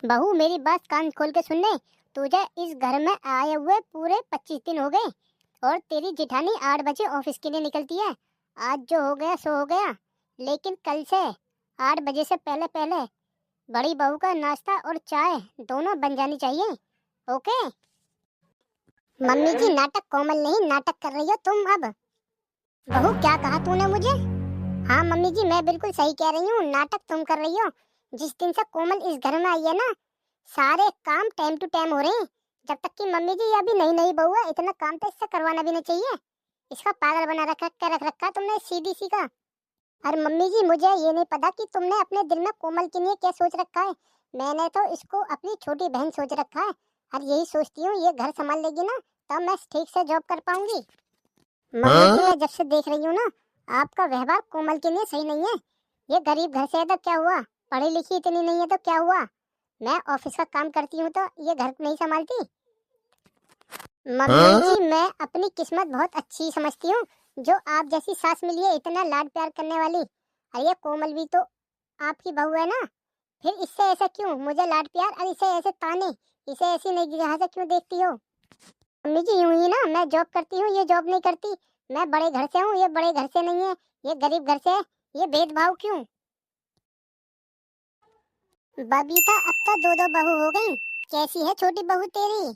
बहू मेरी बात कान खोल के सुन ले। तुझे इस घर में आए हुए पूरे 25 दिन हो गए और तेरी जेठानी 8 बजे ऑफिस के लिए निकलती है। आज जो हो गया सो हो गया, लेकिन कल से 8 बजे से पहले पहले बड़ी बहू का नाश्ता और चाय दोनों बन जानी चाहिए। ओके? मम्मी जी नाटक कोमल नहीं नाटक कर रही हो तुम अब। बहू क्या कहा तूने मुझे? हाँ मम्मी जी मैं बिल्कुल सही कह रही हूँ, नाटक तुम कर रही हो। जिस दिन से कोमल इस घर में आई है ना, सारे काम टाइम टू टाइम हो रहे हैं। जब तक कि मम्मी जी ये अभी नई नई बहू है, इतना काम तो इससे करवाना भी नहीं चाहिए। इसका पागल बना रख रखा तुमने सीधी सी का। और मम्मी जी मुझे ये नहीं पता कि तुमने अपने दिल में कोमल के लिए क्या सोच रखा है। मैंने तो इसको अपनी छोटी बहन सोच रखा है और यही सोचती हूँ ये घर संभाल लेगी ना तब मैं ठीक से जॉब कर पाऊंगी। मम्मी जी मैं जब से देख रही हूँ ना, आपका व्यवहार कोमल के लिए सही नहीं है। ये गरीब घर से है तो क्या हुआ, पढ़ी लिखी इतनी नहीं है तो क्या हुआ, मैं ऑफिस का काम करती हूँ तो ये घर नहीं संभालती। मम्मी जी मैं अपनी किस्मत बहुत अच्छी समझती हूँ जो आप जैसी सास मिली है, इतना लाड प्यार करने वाली। अरे कोमल भी तो आपकी बहू है ना, फिर इससे ऐसा क्यों मुझे लाड प्यार और इसे ऐसे ताने, इसे ऐसी निगाह से क्यों देखती हो? मम्मी जी यूं ही ना, मैं जॉब करती हूँ ये जॉब नहीं करती, मैं बड़े घर से हूँ ये बड़े घर से नहीं है, ये गरीब घर से है, ये भेदभाव क्यों? बबीता अब तो दो दो बहू हो गई। कैसी है छोटी बहू तेरी?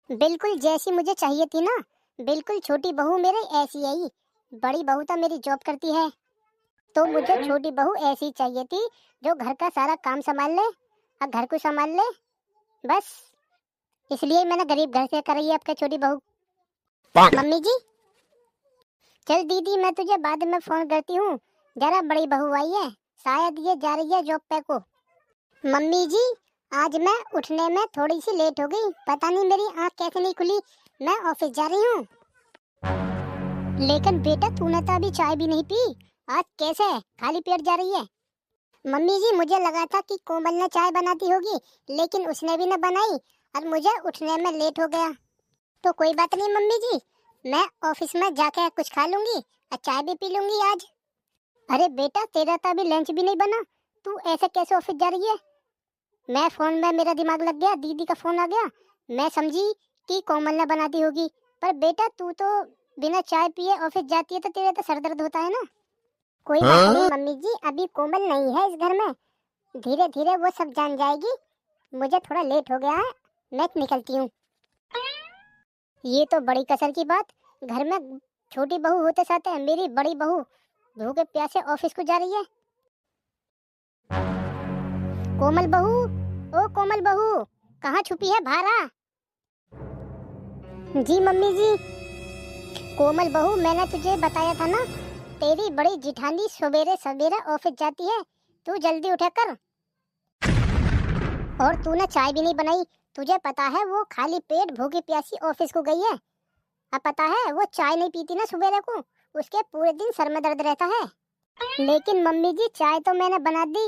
बिल्कुल जैसी मुझे चाहिए थी ना, बिल्कुल छोटी बहू मेरी ऐसी आई। बड़ी बहू तो मेरी जॉब करती है तो मुझे छोटी बहू ऐसी चाहिए थी जो घर का सारा काम संभाल ले और घर को संभाल ले। बस इसलिए मैंने गरीब घर से कराई है आपके छोटी बहू। मम्मी जी चल दीदी मैं तुझे बाद में फोन करती हूँ, जरा बड़ी बहू आई है, शायद ये जा रही है जॉब पे को। मम्मी जी आज मैं उठने में थोड़ी सी लेट हो गई, पता नहीं मेरी आंख कैसे नहीं खुली, मैं ऑफिस जा रही हूँ। लेकिन बेटा तूने तो अभी चाय भी नहीं पी, आज कैसे खाली पेट जा रही है? मम्मी जी मुझे लगा था कि कोमल ने चाय बनाती होगी, लेकिन उसने भी न बनाई और मुझे उठने में लेट हो गया। तो कोई बात नहीं मम्मी जी, मैं ऑफिस में जाके कुछ खा लूंगी और चाय भी पी लूंगी आज। अरे बेटा तेरा तो अभी लंच भी नहीं बना, तू ऐसे कैसे ऑफिस जा रही है? मैं फोन में मेरा दिमाग लग गया, दीदी का फोन आ गया, मैं समझी कि कोमल ने बनाती होगी। पर बेटा तू तो बिना चाय पिए ऑफिस जाती है तो तेरा तो सर दर्द होता है ना। कोई बात नहीं मम्मी जी, अभी कोमल नहीं है इस घर में, धीरे धीरे वो सब जान जाएगी। मुझे थोड़ा लेट हो गया है, मैं निकलती हूँ। ये तो बड़ी कसर की बात, घर में छोटी बहू होते साथ है मेरी बड़ी बहू भूखे प्यासे ऑफिस को जा रही है। कोमल बहू, ओ कोमल बहू कहाँ छुपी है बाहर आ। जी मम्मी जी। कोमल बहू मैंने तुझे बताया था ना, तेरी बड़ी जिठानी सवेरे सवेरे ऑफिस जाती है, तू जल्दी उठा कर। और तूने चाय भी नहीं बनाई, तुझे पता है वो खाली पेट भूखी प्यासी ऑफिस को गई है। अब पता है वो चाय नहीं पीती ना सवेरे को, उसके पूरे दिन सर में दर्द रहता है। लेकिन मम्मी जी चाय तो मैंने बना दी,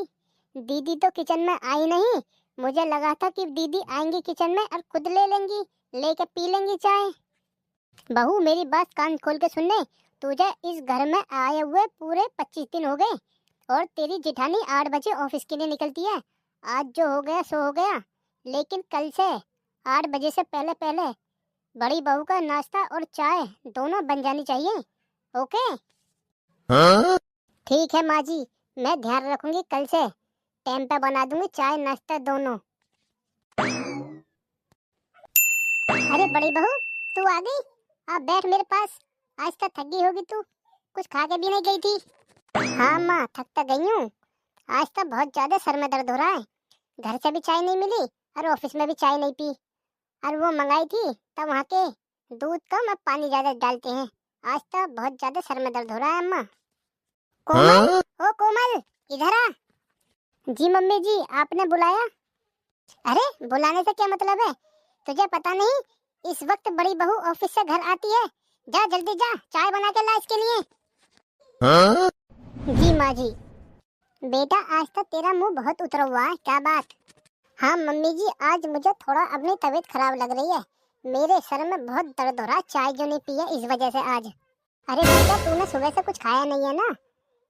दीदी तो किचन में आई नहीं, मुझे लगा था कि दीदी आएंगी किचन में और खुद ले लेंगी, लेके पी लेंगी चाय। बहू मेरी बात कान खोल के सुन ले, तुझे इस घर में आए हुए पूरे 25 दिन हो गए और तेरी जेठानी 8 बजे ऑफिस के लिए निकलती है। आज जो हो गया सो हो गया, लेकिन कल से 8 बजे से पहले पहले बड़ी बहू का नाश्ता और चाय दोनों बन जानी चाहिए। ओके? ठीक है माँ जी, मैं ध्यान रखूंगी, कल से टाइम पे बना दूंगी चाय नाश्ता दोनों। अरे बड़ी बहू तू आ गई, आप बैठ मेरे पास, आज तक थक गई होगी तू, कुछ खा के भी नहीं गई थी। हाँ माँ थक तो गई हूँ, आज तक बहुत ज्यादा सर में दर्द हो रहा है, घर से भी चाय नहीं मिली और ऑफिस में भी चाय नहीं पी, और वो मंगाई थी तब वहाँ के दूध कम और पानी ज्यादा डालते हैं, आज तक बहुत ज्यादा सर में दर्द हो रहा है। अम्मा कोमल, ओ कोमल इधर आ। जी मम्मी जी आपने बुलाया? अरे बुलाने से क्या मतलब है, तुझे पता नहीं इस वक्त बड़ी बहू ऑफिस से घर आती है, जा जल्दी जा चाय बना के ला इसके लिए। जी माँ जी। बेटा आज तक तेरा मुंह बहुत उतरा हुआ है, क्या बात? हाँ मम्मी जी आज मुझे थोड़ा अपनी तबीयत खराब लग रही है, मेरे सर में बहुत दर्द हो रहा है, चाय जो नहीं पी है इस वजह से आज। अरे बेटा तूने सुबह से कुछ खाया नहीं है ना,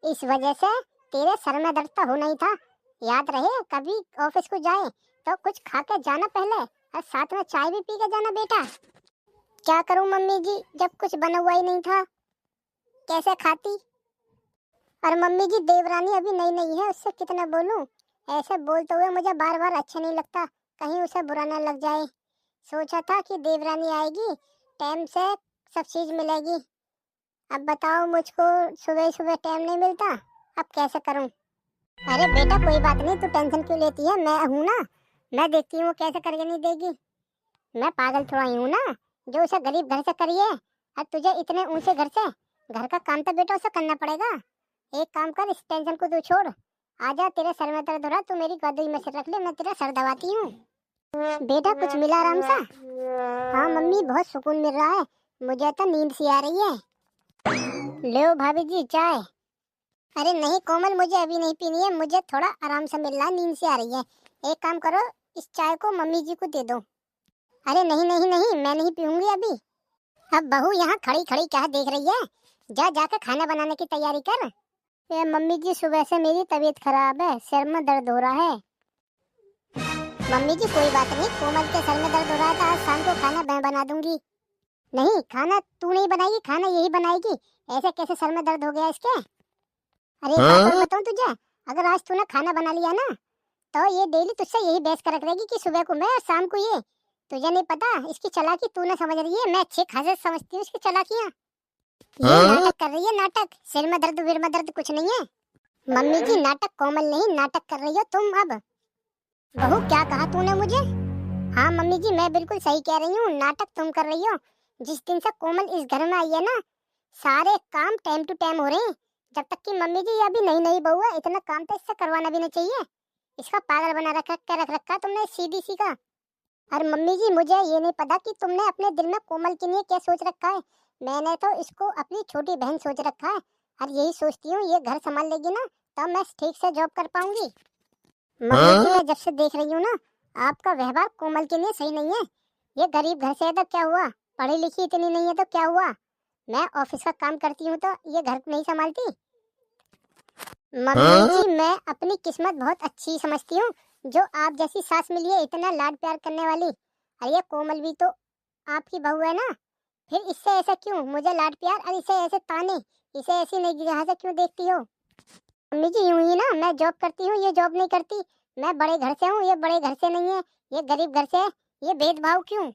इस वजह से तेरे सर में दर्द तो होना ही था, याद रहे कभी ऑफिस को जाए तो कुछ खा के जाना पहले, और साथ में चाय भी पी के जाना बेटा। क्या करूं मम्मी जी, जब कुछ बना हुआ ही नहीं था कैसे खाती। और मम्मी जी देवरानी अभी नई नई है, उससे कितना बोलूं। ऐसे बोलते हुए मुझे बार बार अच्छा नहीं लगता, कहीं उसे बुरा ना लग जाए। सोचा था कि देवरानी आएगी, टाइम से सब चीज मिलेगी। अब बताओ मुझको सुबह सुबह टाइम नहीं मिलता, अब कैसे करूं। अरे बेटा कोई बात नहीं, तू टेंशन क्यों लेती है, मैं हूं ना, मैं देखती हूँ कैसे करके नहीं देगी। मैं पागल थोड़ा ही हूँ ना जो उसे गरीब घर से करिए, और तुझे इतने ऊंचे घर से। घर का काम तो बेटा उसे करना पड़ेगा। एक काम कर, इस टेंशन को तू छोड़, आजा, तेरे सर में दर्द हो रहा, तू मेरी गोदी में सिर रख ले, मैं तेरा सर दबाती हूँ। बेटा कुछ मिला आराम सा? हाँ मम्मी बहुत सुकून मिल रहा है, मुझे तो नींद सी आ रही है। लो भाभी जी चाय। अरे नहीं कोमल, मुझे अभी नहीं पीनी है, मुझे थोड़ा आराम से मिल रहा है, नींद सी आ रही है। एक काम करो, इस चाय को मम्मी जी को दे दो। अरे नहीं नहीं नहीं, मैं नहीं पीऊंगी अभी। अब बहू यहाँ खड़ी खड़ी क्या देख रही है, जा जाकर खाना बनाने की तैयारी कर। ये मम्मी जी सुबह से मेरी तबीयत खराब है, सिर में दर्द हो रहा है। मम्मी जी कोई बात नहीं, कोमल के सर में दर्द हो रहा था, आज शाम को खाना मैं बना दूंगी। नहीं खाना तू नहीं बनाएगी, खाना यही बनाएगी। ऐसे कैसे सर में दर्द हो गया इसके। अरे एक बात और बताऊं तुझे, अगर आज तूने खाना बना लिया ना तो ये डेली तुझसे यही बहस कर रखेगी कि सुबह को मैं और शाम को ये। तुझे नहीं पता इसकी चालाकी तू ना समझ रही है, मैं अच्छे खासे समझती हूँ इसकी चालाकियाँ। ये नाटक कर रही है, नाटक। सिर में दर्द वीर में दर्द कुछ नहीं है। मम्मी जी नाटक कोमल नहीं, नाटक कर रही हो तुम। अब बहू क्या कहा तूने मुझे? हाँ मम्मी जी मैं बिल्कुल सही कह रही हूँ, नाटक तुम कर रही हो। जिस दिन से कोमल इस घर में आई है ना, सारे काम टाइम टू टाइम हो रहे हैं। जब तक कि मम्मी जी अभी नई नई बहू है, इतना काम तो इससे करवाना भी नहीं चाहिए। इसका पागल बना रख रखा तुमने सीधी सी का। और मम्मी जी मुझे ये नहीं पता कि तुमने अपने दिल में कोमल के लिए क्या सोच रखा है। मैंने तो इसको अपनी छोटी बहन सोच रखा है, और यही सोचती हूँ ये घर संभाल लेगी ना तब मैं ठीक से जॉब कर पाऊंगी। मम्मी जी मैं जब से देख रही हूँ ना, आपका व्यवहार कोमल के लिए सही नहीं है। ये गरीब घर से है तो क्या हुआ, पढ़ी लिखी इतनी नहीं है तो क्या हुआ। मैं ऑफिस का काम करती हूँ तो ये घर नहीं संभालती। मम्मी जी मैं अपनी किस्मत बहुत अच्छी समझती हूँ, जो आप जैसी सास मिली है इतना लाड प्यार करने वाली। अरे ये कोमल भी तो आपकी बहू है ना, फिर इससे ऐसा क्यों मुझे लाड प्यार और इसे ऐसे ताने, इसे ऐसी निगाह से क्यों देखती हो। मम्मी जी यूं ही ना, मैं जॉब करती हूँ ये जॉब नहीं करती। मैं बड़े घर से हूँ ये बड़े घर से नहीं है, ये गरीब घर से है, ये भेदभाव क्यों।